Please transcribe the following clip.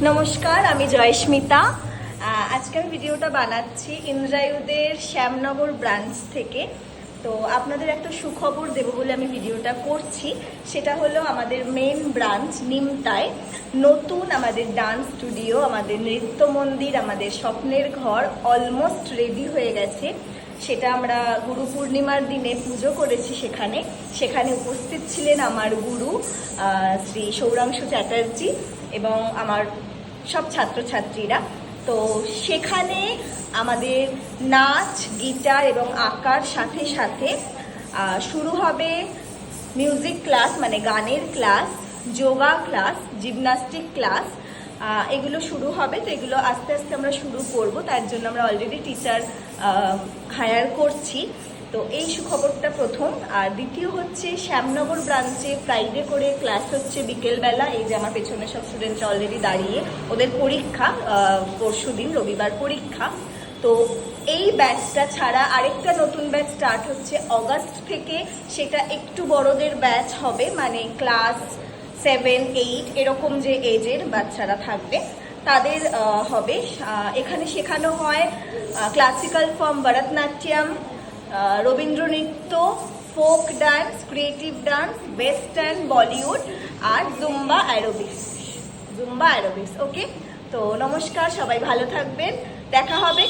নমস্কার, আমি জয়স্মিতা। আজকে আমি ভিডিওটা বানাচ্ছি ইন্দ্রায়ুদের শ্যামনগর ব্রাঞ্চ থেকে। তো আপনাদের একটা সুখবর দেবো বলে আমি ভিডিওটা করছি। সেটা হলো আমাদের মেন ব্রাঞ্চ নিমতায় নতুন আমাদের ডান্স স্টুডিও, আমাদের নৃত্য মন্দির, আমাদের স্বপ্নের ঘর অলমোস্ট রেডি হয়ে গেছে। সেটা আমরা গুরু পূর্ণিমার দিনে পুজো করেছি। সেখানে উপস্থিত ছিলেন আমার গুরু শ্রী সৌরাংশু চ্যাটার্জি এবং আমার সব ছাত্রছাত্রীরা। তো সেখানে আমাদের নাচ, গিটার এবং আঁকার সাথে সাথে শুরু হবে মিউজিক ক্লাস, মানে গানের class, yoga class, gymnastic class, এগুলো শুরু হবে। তো এগুলো আস্তে আস্তে আমরা শুরু করব, তার জন্য আমরা অলরেডি টিচার হায়ার করছি। তো এই সুখবরটা প্রথম। আর দ্বিতীয় হচ্ছে শ্যামনগর ব্রাঞ্চে ফ্রাইডে করে ক্লাস হচ্ছে বিকেলবেলা। এই যে আমার পেছনে সব স্টুডেন্টরা অলরেডি দাঁড়িয়ে, ওদের পরীক্ষা পরশু দিন রবিবার পরীক্ষা। তো এই ব্যাচটা ছাড়া আরেকটা নতুন ব্যাচ স্টার্ট হচ্ছে অগাস্ট থেকে। সেটা একটু বড়দের ব্যাচ হবে, মানে ক্লাস 7, 8 এরকম যে এজের বাচ্চারা থাকবে তাদের হবে। এখানে শেখানো হয় classical form, Bharatanatyam, Rabindra Nritya, folk dance, creative dance, western, Bollywood আর জুম্বা অ্যারোবিক্স। ওকে, তো নমস্কার, সবাই ভালো থাকবেন, দেখা হবে।